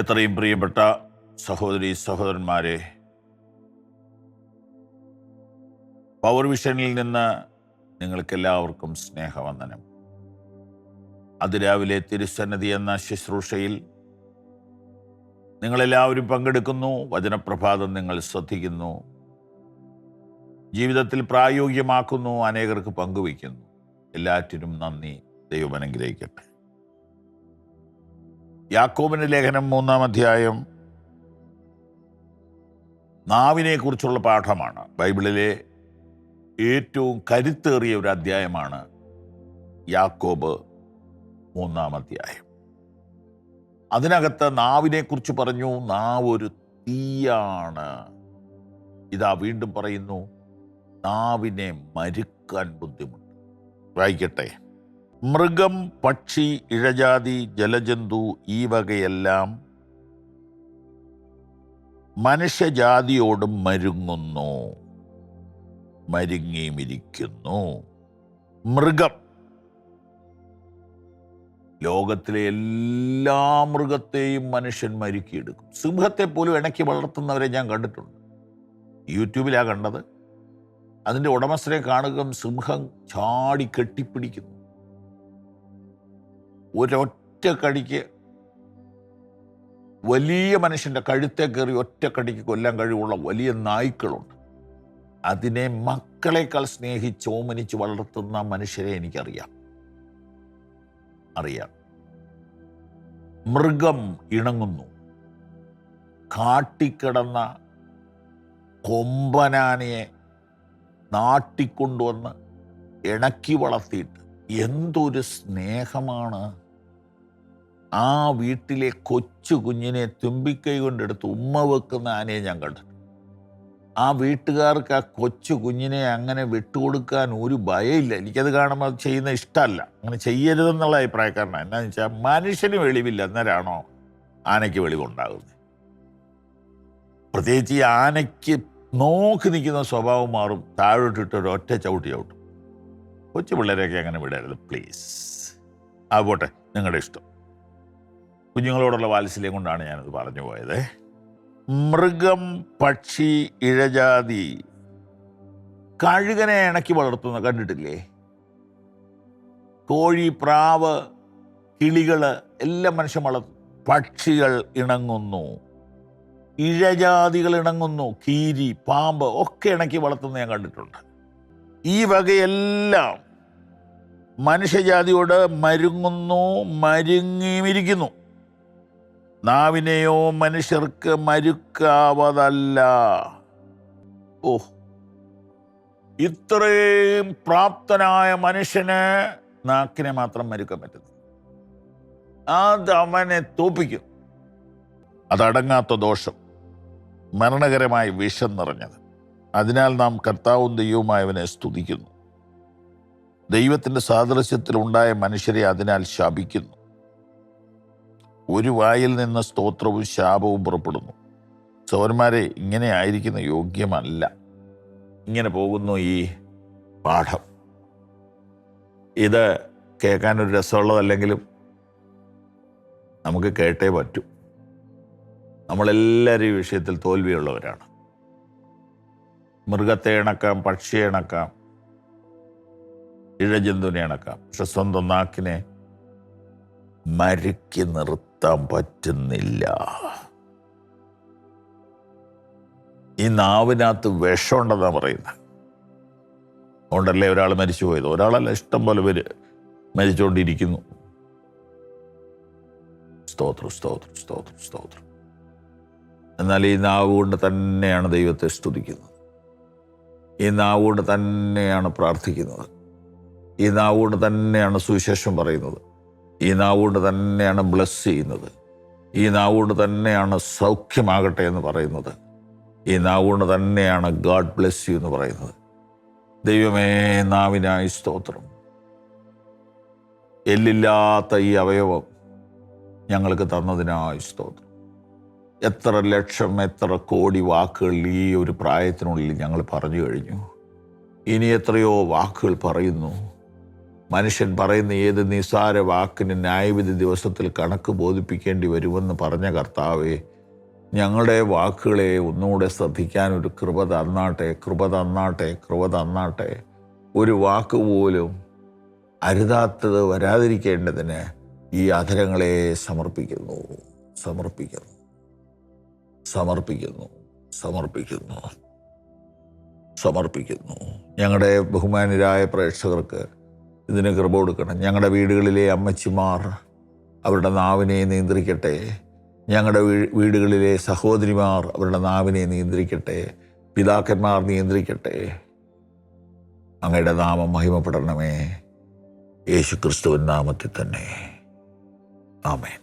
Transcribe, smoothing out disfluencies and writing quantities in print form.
എത്രയും പ്രിയപ്പെട്ട സഹോദരി സഹോദരന്മാരെ, പവർ വിഷനിൽ നിന്ന് നിങ്ങൾക്കെല്ലാവർക്കും സ്നേഹവന്ദനം. അതിരാവിലെ തിരുസന്നിധി എന്ന ശുശ്രൂഷയിൽ നിങ്ങളെല്ലാവരും പങ്കെടുക്കുന്നു. വചനപ്രഭാതം നിങ്ങൾ ശ്രദ്ധിക്കുന്നു, ജീവിതത്തിൽ പ്രായോഗികമാക്കുന്നു, അനേകർക്ക് പങ്കുവയ്ക്കുന്നു. എല്ലാറ്റിനും നന്ദി. ദൈവം അനുഗ്രഹിക്കട്ടെ. യാക്കോബിന്റെ ലേഖനം 3-ാം അധ്യായം നാവിനെ കുറിച്ചുള്ള പാഠമാണ്. ബൈബിളിലെ ഏറ്റവും കരുത്തേറിയ ഒരു അധ്യായമാണ് യാക്കോബ് 3-ാം അധ്യായം. അതിനകത്ത് നാവിനെ കുറിച്ച് പറഞ്ഞു, നാവ് ഒരു തീയാണ്. ഇതാ വീണ്ടും പറയുന്നു, നാവിനെ മരുക്കാൻ ബുദ്ധിമുട്ട്. വായിക്കട്ടെ. മൃഗം, പക്ഷി, ഇഴജാതി, ജലജന്തു ഈ വകയെല്ലാം മനുഷ്യജാതിയോടും മരുങ്ങുന്നു, മരുങ്ങിയുമിരിക്കുന്നു. മൃഗം, ലോകത്തിലെ എല്ലാ മൃഗത്തെയും മനുഷ്യൻ മരുക്കിയെടുക്കും. സിംഹത്തെ പോലും ഇണക്കി വളർത്തുന്നവരെ ഞാൻ കണ്ടിട്ടുണ്ട്. യൂട്യൂബിലാണ് കണ്ടത്. അതിൻ്റെ ഉടമസ്ഥരെ കാണുക, സിംഹം ചാടി കെട്ടിപ്പിടിക്കുന്നു. ഒരൊറ്റ കടിക്ക് വലിയ മനുഷ്യൻ്റെ കഴുത്തെ കയറി ഒറ്റ കടിക്ക് കൊല്ലാൻ കഴിവുള്ള വലിയ നായ്ക്കളുണ്ട്. അതിനെ മക്കളെക്കാൾ സ്നേഹിച്ച് ഓമനിച്ച് വളർത്തുന്ന മനുഷ്യരെ എനിക്കറിയാം. മൃഗം ഇണങ്ങുന്നു. കാട്ടിക്കിടന്ന കൊമ്പനാനയെ നാട്ടിക്കൊണ്ടുവന്ന് ഇണക്കി വളർത്തിയിട്ട് എന്തൊരു സ്നേഹമാണ്. ആ വീട്ടിലെ കൊച്ചു കുഞ്ഞിനെ തുമ്പിക്കൈ കൊണ്ടെടുത്ത് ഉമ്മ വെക്കുന്ന ആനയെ ഞാൻ കണ്ടു. ആ വീട്ടുകാർക്ക് ആ കൊച്ചു കുഞ്ഞിനെ അങ്ങനെ വിട്ടുകൊടുക്കാൻ ഒരു ഭയമില്ല. എനിക്കത് കാണുമ്പോൾ അത് ചെയ്യുന്ന ഇഷ്ടമല്ല. അങ്ങനെ ചെയ്യരുതെന്നുള്ള അഭിപ്രായക്കാരനാണ്. എന്നാന്ന് വെച്ചാൽ മനുഷ്യന് വെളിവില്ല, അന്നേരമാണോ ആനയ്ക്ക് വെളിവുണ്ടാകുന്നത്? പ്രത്യേകിച്ച് ഈ ആനയ്ക്ക് നോക്കി നിൽക്കുന്ന സ്വഭാവം മാറും. താഴോട്ടിട്ട് ഒരു ഒറ്റ ചവിട്ടും. കൊച്ചു പിള്ളേരെയൊക്കെ അങ്ങനെ വിടരുത് പ്ലീസ്. ആ പോട്ടെ, നിങ്ങളുടെ ഇഷ്ടം. കുഞ്ഞുങ്ങളോടുള്ള വാത്സല്യം കൊണ്ടാണ് ഞാനത് പറഞ്ഞു പോയത്. മൃഗം, പക്ഷി, ഇഴജാതി, കഴുകനെ ഇണക്കി വളർത്തുന്ന കണ്ടിട്ടില്ലേ? കോഴി, പ്രാവ്, കിളികള് എല്ലാം മനുഷ്യൻ വളർത്തും. പക്ഷികൾ ഇണങ്ങുന്നു, ഇഴജാതികൾ ഇണങ്ങുന്നു, കീരി, പാമ്പ് ഒക്കെ ഇണക്കി വളർത്തുന്ന ഞാൻ കണ്ടിട്ടുണ്ട്. ഈ വകയെല്ലാം മനുഷ്യജാതിയോട് മരുങ്ങുന്നു, മരുങ്ങിയിരിക്കുന്നു. നാവിനെയോ മനുഷ്യർക്ക് മരുക്കാവതല്ല. ഓ, ഇത്രയും പ്രാപ്തനായ മനുഷ്യന് നാക്കിനെ മാത്രം മരുക്കാൻ പറ്റുന്നു. അത് അവനെ തോപ്പിക്കും. അതടങ്ങാത്ത ദോഷം, മരണകരമായ വിഷം നിറഞ്ഞത്. അതിനാൽ നാം കർത്താവും ദൈവവുമായവനെ സ്തുതിക്കുന്നു. ദൈവത്തിൻ്റെ സാദൃശ്യത്തിൽ ഉണ്ടായ മനുഷ്യരെ അതിനാൽ ശാപിക്കുന്നു. ഒരു വായിൽ നിന്ന് സ്തോത്രവും ശാപവും പുറപ്പെടുന്നു. സഹോദരന്മാരെ, ഇങ്ങനെ ആയിരിക്കുന്ന യോഗ്യമല്ല. ഇങ്ങനെ പോകുന്നു ഈ പാഠം. ഇത് കേൾക്കാനൊരു രസമുള്ളതല്ലെങ്കിലും നമുക്ക് കേട്ടേ പറ്റൂ. നമ്മളെല്ലാവരും ഈ വിഷയത്തിൽ തോൽവിയുള്ളവരാണ്. മൃഗത്തെ ഇണക്കാം, പക്ഷിയെ ഇണക്കാം, ഇഴജന്തുവിനെ ഇണക്കാം. പക്ഷെ സ്വന്തം നാക്കിനെ മരുക്കി നിർത്താൻ പറ്റുന്നില്ല. ഈ നാവിനകത്ത് വിഷമുണ്ടെന്നാണ് പറയുന്നത്. അതുകൊണ്ടല്ലേ ഒരാൾ മരിച്ചു പോയത്? ഒരാളല്ല, ഇഷ്ടം പോലെ പേര് മരിച്ചുകൊണ്ടിരിക്കുന്നു. സ്തോത്രം, സ്തോത്രം, സ്തോത്രം, സ്തോത്രം. എന്നാൽ ഈ നാവ് കൊണ്ട് തന്നെയാണ് ദൈവത്തെ സ്തുതിക്കുന്നത്. ഈ നാവ് കൊണ്ട് തന്നെയാണ് പ്രാർത്ഥിക്കുന്നത്. ഈ നാവ് കൊണ്ട് തന്നെയാണ് സുവിശേഷം പറയുന്നത്. ഈ നാവ് കൊണ്ട് തന്നെയാണ് ബ്ലസ് ചെയ്യുന്നത്. ഈ നാവ് കൊണ്ട് തന്നെയാണ് സൗഖ്യമാകട്ടെ എന്ന് പറയുന്നത്. ഈ നാവ് കൊണ്ട് തന്നെയാണ് ഗാഡ് ബ്ലെസ് യു എന്ന് പറയുന്നത്. ദൈവമേ, നാവിനായി സ്തോത്രം. എല്ലില്ലാത്ത ഈ അവയവം ഞങ്ങൾക്ക് തന്നതിനായി സ്തോത്രം. എത്ര ലക്ഷം, എത്ര കോടി വാക്കുകൾ ഈ ഒരു പ്രായത്തിനുള്ളിൽ ഞങ്ങൾ പറഞ്ഞു കഴിഞ്ഞു. ഇനി എത്രയോ വാക്കുകൾ പറയുന്നു. മനുഷ്യൻ പറയുന്ന ഏത് നിസ്സാര വാക്കിന് ന്യായവിധി ദിവസത്തിൽ കണക്ക് ബോധിപ്പിക്കേണ്ടി വരുമെന്ന് പറഞ്ഞ കർത്താവേ, ഞങ്ങളുടെ വാക്കുകളെ ഒന്നുകൂടെ ശ്രദ്ധിക്കാനൊരു കൃപ തന്നാട്ടെ, കൃപ തന്നാട്ടെ, കൃപ തന്നാട്ടെ. ഒരു വാക്ക് പോലും അരുതാത്തത് വരാതിരിക്കേണ്ടതിന് ഈ അധരങ്ങളെ സമർപ്പിക്കുന്നു, സമർപ്പിക്കുന്നു, സമർപ്പിക്കുന്നു, സമർപ്പിക്കുന്നു, സമർപ്പിക്കുന്നു. ഞങ്ങളുടെ ബഹുമാന്യരായ പ്രേക്ഷകർക്ക് ഇതിന് കൃപ കൊടുക്കണം. ഞങ്ങളുടെ വീടുകളിലെ അമ്മച്ചിമാർ അവരുടെ നാവിനെ നിയന്ത്രിക്കട്ടെ. ഞങ്ങളുടെ വീടുകളിലെ സഹോദരിമാർ അവരുടെ നാവിനെ നിയന്ത്രിക്കട്ടെ. പിതാക്കന്മാർ നിയന്ത്രിക്കട്ടെ. അങ്ങയുടെ നാമം മഹിമപ്പെടണമേ. യേശുക്രിസ്തുവിൻ നാമത്തിൽ തന്നെ. ആമേൻ.